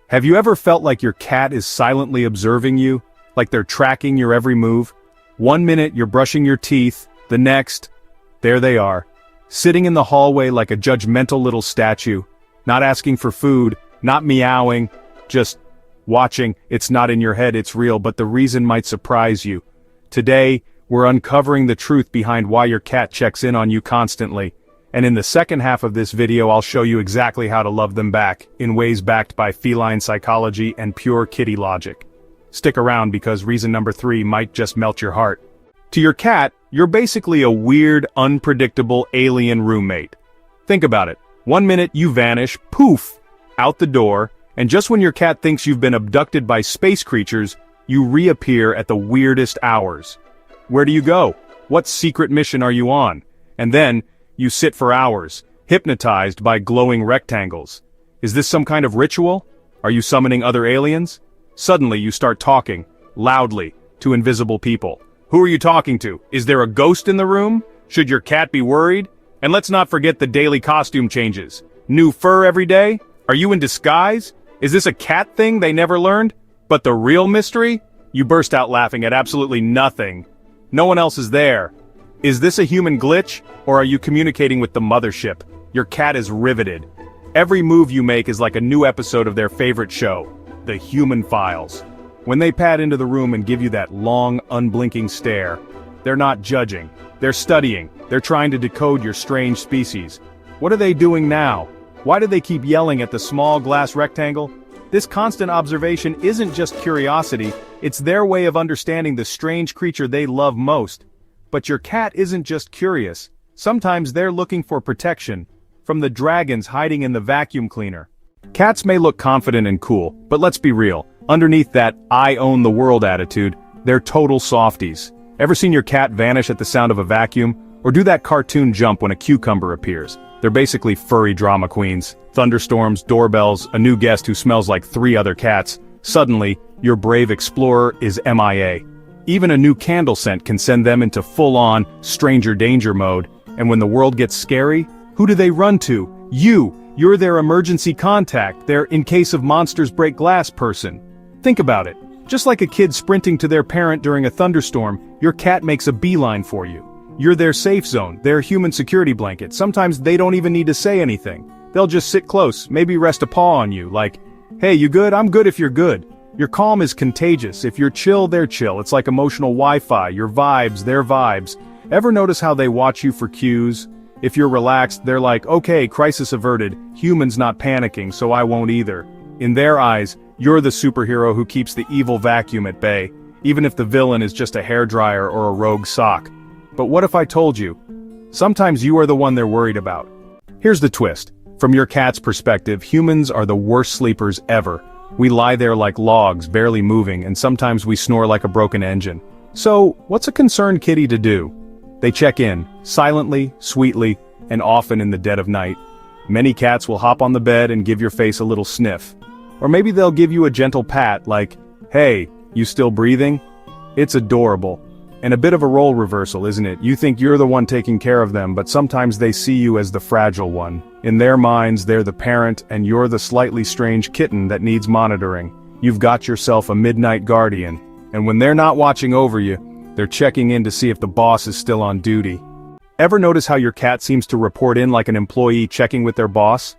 Have you ever felt like your cat is silently observing you, like they're tracking your every move? One minute you're brushing your teeth, the next, there they are, sitting in the hallway like a judgmental little statue, not asking for food, not meowing, just watching. It's not in your head, it's real, but the reason might surprise you. Today, we're uncovering the truth behind why your cat checks in on you constantly. And in the second half of this video I'll show you exactly how to love them back, in ways backed by feline psychology and pure kitty logic. Stick around because reason number 3 might just melt your heart. To your cat, you're basically a weird, unpredictable alien roommate. Think about it. 1 minute you vanish, poof, out the door, and just when your cat thinks you've been abducted by space creatures, you reappear at the weirdest hours. Where do you go? What secret mission are you on? And then, you sit for hours, hypnotized by glowing rectangles. Is this some kind of ritual? Are you summoning other aliens? Suddenly you start talking, loudly, to invisible people. Who are you talking to? Is there a ghost in the room? Should your cat be worried? And let's not forget the daily costume changes. New fur every day? Are you in disguise? Is this a cat thing they never learned? But the real mystery? You burst out laughing at absolutely nothing. No one else is there. Is this a human glitch, or are you communicating with the mothership? Your cat is riveted. Every move you make is like a new episode of their favorite show, The Human Files. When they pad into the room and give you that long, unblinking stare, they're not judging, they're studying, they're trying to decode your strange species. What are they doing now? Why do they keep yelling at the small glass rectangle? This constant observation isn't just curiosity, it's their way of understanding the strange creature they love most. But your cat isn't just curious. Sometimes they're looking for protection from the dragons hiding in the vacuum cleaner. Cats may look confident and cool, but let's be real. Underneath that I own the world attitude, they're total softies. Ever seen your cat vanish at the sound of a vacuum? Or do that cartoon jump when a cucumber appears? They're basically furry drama queens. Thunderstorms, doorbells, a new guest who smells like 3 other cats. Suddenly, your brave explorer is MIA. Even a new candle scent can send them into full-on, stranger danger mode, and when the world gets scary, who do they run to? You're their emergency contact, their in-case-of-monsters-break-glass person. Think about it. Just like a kid sprinting to their parent during a thunderstorm, your cat makes a beeline for you. You're their safe zone, their human security blanket. Sometimes they don't even need to say anything. They'll just sit close, maybe rest a paw on you, like, hey, you good? I'm good if you're good. Your calm is contagious. If you're chill, they're chill. It's like emotional Wi-Fi. Your vibes, their vibes. Ever notice how they watch you for cues? If you're relaxed, they're like, okay, crisis averted. Humans not panicking, so I won't either. In their eyes, you're the superhero who keeps the evil vacuum at bay, even if the villain is just a hairdryer or a rogue sock. But what if I told you? Sometimes you are the one they're worried about. Here's the twist. From your cat's perspective, humans are the worst sleepers ever. We lie there like logs, barely moving, and sometimes we snore like a broken engine. So, what's a concerned kitty to do? They check in, silently, sweetly, and often in the dead of night. Many cats will hop on the bed and give your face a little sniff. Or maybe they'll give you a gentle pat like, hey, you still breathing? It's adorable. And a bit of a role reversal, isn't it? You think you're the one taking care of them, but sometimes they see you as the fragile one. In their minds, they're the parent, and you're the slightly strange kitten that needs monitoring. You've got yourself a midnight guardian, and when they're not watching over you, they're checking in to see if the boss is still on duty. Ever notice how your cat seems to report in like an employee checking with their boss?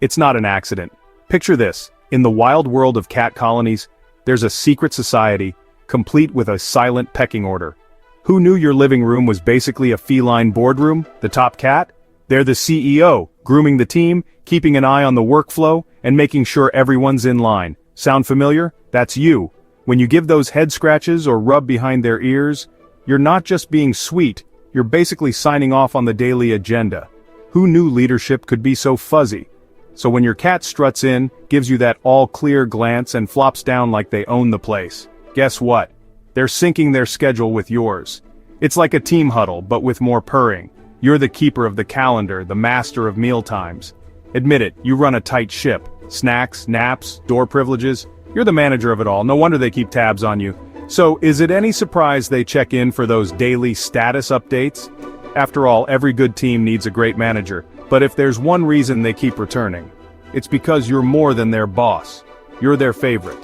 It's not an accident. Picture this. In the wild world of cat colonies, there's a secret society, complete with a silent pecking order. Who knew your living room was basically a feline boardroom? The top cat? They're the CEO, grooming the team, keeping an eye on the workflow, and making sure everyone's in line. Sound familiar? That's you. When you give those head scratches or rub behind their ears, you're not just being sweet, you're basically signing off on the daily agenda. Who knew leadership could be so fuzzy? So when your cat struts in, gives you that all-clear glance and flops down like they own the place, guess what? They're syncing their schedule with yours. It's like a team huddle, but with more purring. You're the keeper of the calendar, the master of meal times. Admit it, you run a tight ship. Snacks, naps, door privileges. You're the manager of it all, no wonder they keep tabs on you. So, is it any surprise they check in for those daily status updates? After all, every good team needs a great manager, but if there's one reason they keep returning, it's because you're more than their boss. you're their favorite.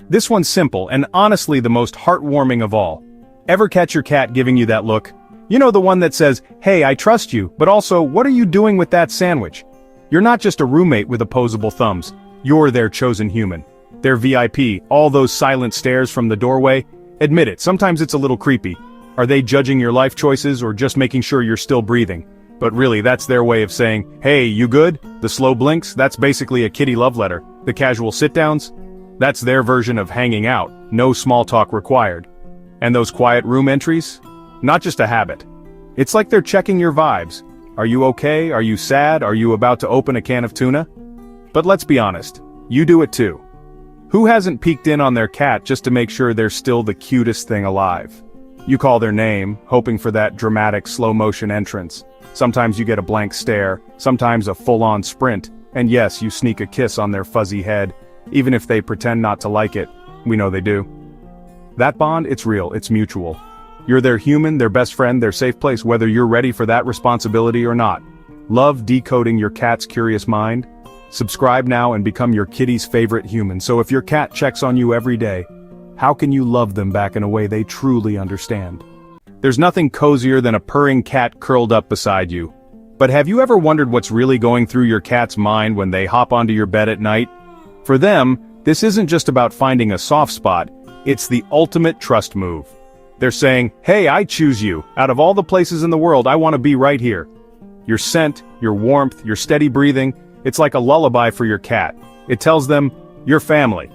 This one's simple and honestly the most heartwarming of all. Ever catch your cat giving you that look? You know, the one that says, "Hey, I trust you, but also, what are you doing with that sandwich?" You're not just a roommate with opposable thumbs. You're their chosen human. Their VIP, all those silent stares from the doorway. Admit it, sometimes it's a little creepy. Are they judging your life choices or just making sure you're still breathing? But really, that's their way of saying, "Hey, you good?" The slow blinks, that's basically a kitty love letter. The casual sit-downs? That's their version of hanging out, no small talk required. And those quiet room entries? Not just a habit. It's like they're checking your vibes. Are you okay? Are you sad? Are you about to open a can of tuna? But let's be honest, you do it too. Who hasn't peeked in on their cat just to make sure they're still the cutest thing alive? You call their name, hoping for that dramatic slow-motion entrance. Sometimes you get a blank stare, sometimes a full-on sprint, and yes, you sneak a kiss on their fuzzy head, even if they pretend not to like it. We know they do. That bond, it's real, it's mutual. You're their human, their best friend, their safe place, whether you're ready for that responsibility or not. Love decoding your cat's curious mind? Subscribe now and become your kitty's favorite human, so if your cat checks on you every day, how can you love them back in a way they truly understand? There's nothing cozier than a purring cat curled up beside you. But have you ever wondered what's really going through your cat's mind when they hop onto your bed at night? For them, this isn't just about finding a soft spot, it's the ultimate trust move. They're saying, "Hey, I choose you. Out of all the places in the world, I want to be right here." Your scent, your warmth, your steady breathing, it's like a lullaby for your cat. It tells them, "You're family."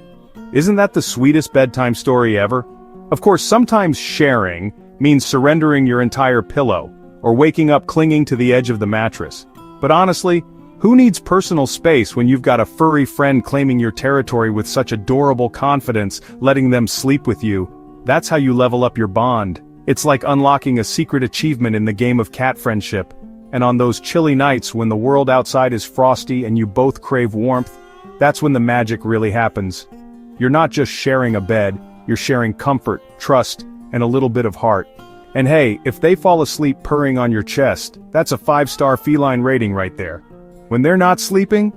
Isn't that the sweetest bedtime story ever? Of course, sometimes sharing means surrendering your entire pillow, or waking up clinging to the edge of the mattress. But honestly, who needs personal space when you've got a furry friend claiming your territory with such adorable confidence, letting them sleep with you? That's how you level up your bond. It's like unlocking a secret achievement in the game of cat friendship. And on those chilly nights when the world outside is frosty and you both crave warmth, that's when the magic really happens. You're not just sharing a bed, you're sharing comfort, trust, and a little bit of heart. And hey, if they fall asleep purring on your chest, that's a 5-star feline rating right there. When they're not sleeping,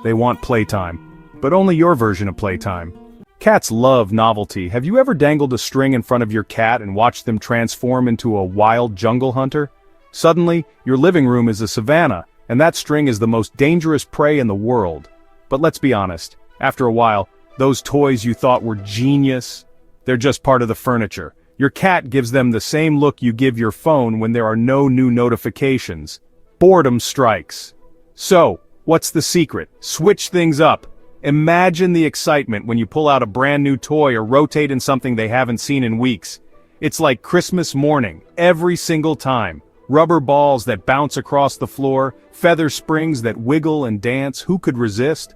they want playtime. But only your version of playtime. Cats love novelty. Have you ever dangled a string in front of your cat and watched them transform into a wild jungle hunter? Suddenly, your living room is a savanna, and that string is the most dangerous prey in the world. But let's be honest, after a while, those toys you thought were genius, they're just part of the furniture. Your cat gives them the same look you give your phone when there are no new notifications. Boredom strikes. So, what's the secret? Switch things up. Imagine the excitement when you pull out a brand new toy or rotate in something they haven't seen in weeks. It's like Christmas morning, every single time. Rubber balls that bounce across the floor, feather springs that wiggle and dance, who could resist?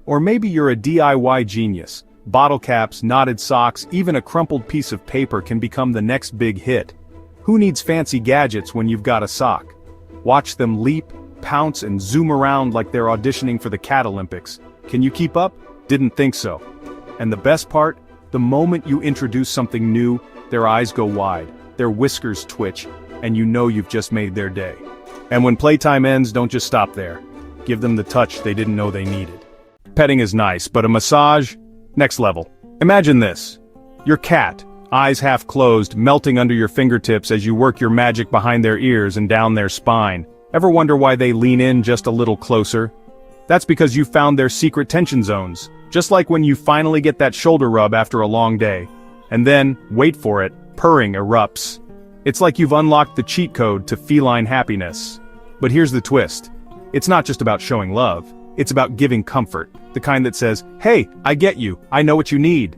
Or maybe you're a DIY genius. Bottle caps, knotted socks, even a crumpled piece of paper can become the next big hit. Who needs fancy gadgets when you've got a sock? Watch them leap, pounce, and zoom around like they're auditioning for the Cat Olympics. Can you keep up? Didn't think so. And the best part? The moment you introduce something new, their eyes go wide, their whiskers twitch, and you know you've just made their day. And when playtime ends, don't just stop there. Give them the touch they didn't know they needed. Petting is nice, but a massage? Next level. Imagine this. Your cat, eyes half closed, melting under your fingertips as you work your magic behind their ears and down their spine. Ever wonder why they lean in just a little closer? That's because you found their secret tension zones, just like when you finally get that shoulder rub after a long day. And then, wait for it, purring erupts. It's like you've unlocked the cheat code to feline happiness. But here's the twist. It's not just about showing love, it's about giving comfort, the kind that says, "Hey, I get you, I know what you need."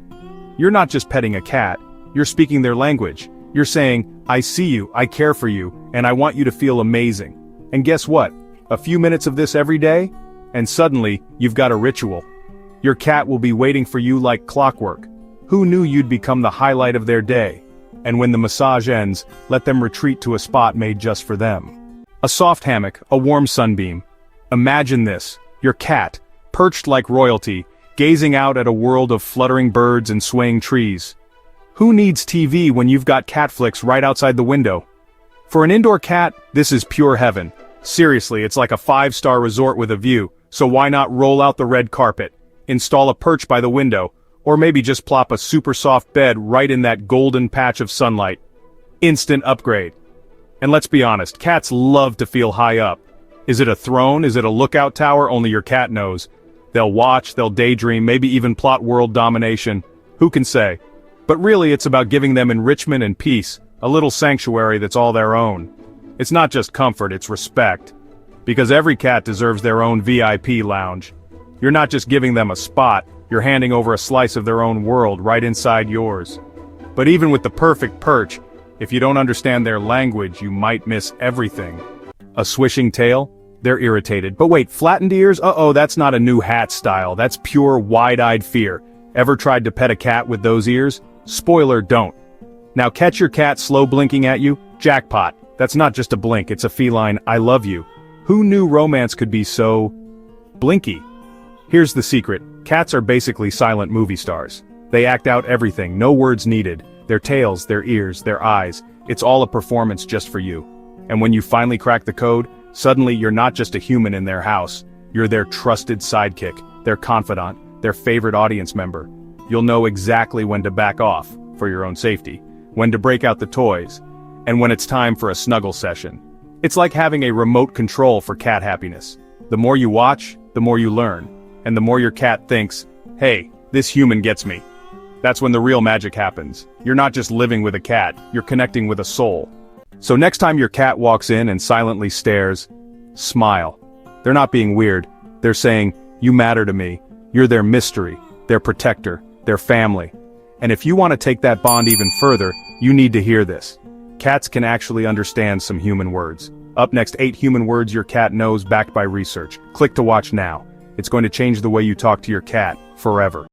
You're not just petting a cat, you're speaking their language. You're saying, "I see you, I care for you, and I want you to feel amazing." And guess what? A few minutes of this every day, and suddenly, you've got a ritual. Your cat will be waiting for you like clockwork. Who knew you'd become the highlight of their day? And when the massage ends, let them retreat to a spot made just for them. A soft hammock, a warm sunbeam. Imagine this, your cat, perched like royalty, gazing out at a world of fluttering birds and swaying trees. Who needs TV when you've got cat flicks right outside the window? For an indoor cat, this is pure heaven. Seriously, it's like a 5-star resort with a view, so why not roll out the red carpet? install a perch by the window, or maybe just plop a super soft bed right in that golden patch of sunlight. Instant upgrade. And let's be honest, cats love to feel high up. Is it a throne? Is it a lookout tower? Only your cat knows. They'll watch, they'll daydream, maybe even plot world domination. Who can say? But really it's about giving them enrichment and peace, a little sanctuary that's all their own. It's not just comfort, it's respect. Because every cat deserves their own VIP lounge. You're not just giving them a spot, you're handing over a slice of their own world right inside yours. But even with the perfect perch, if you don't understand their language, you might miss everything. A swishing tail? They're irritated. But wait, flattened ears? Uh-oh, that's not a new hat style, that's pure wide-eyed fear. Ever tried to pet a cat with those ears? Spoiler, don't. Now catch your cat slow blinking at you? Jackpot. That's not just a blink, it's a feline I love you. Who knew romance could be so blinky? Here's the secret. Cats are basically silent movie stars. They act out everything, no words needed. Their tails, their ears, their eyes. It's all a performance just for you. And when you finally crack the code, suddenly you're not just a human in their house. You're their trusted sidekick, their confidant, their favorite audience member. You'll know exactly when to back off, for your own safety, when to break out the toys, and when it's time for a snuggle session. It's like having a remote control for cat happiness. The more you watch, the more you learn. And the more your cat thinks, hey, this human gets me. That's when the real magic happens. You're not just living with a cat, you're connecting with a soul. So next time your cat walks in and silently stares, smile. They're not being weird. They're saying, you matter to me. You're their mystery, their protector, their family. And if you want to take that bond even further, you need to hear this. Cats can actually understand some human words. Up next, 8 human words your cat knows backed by research. Click to watch now. It's going to change the way you talk to your cat, forever.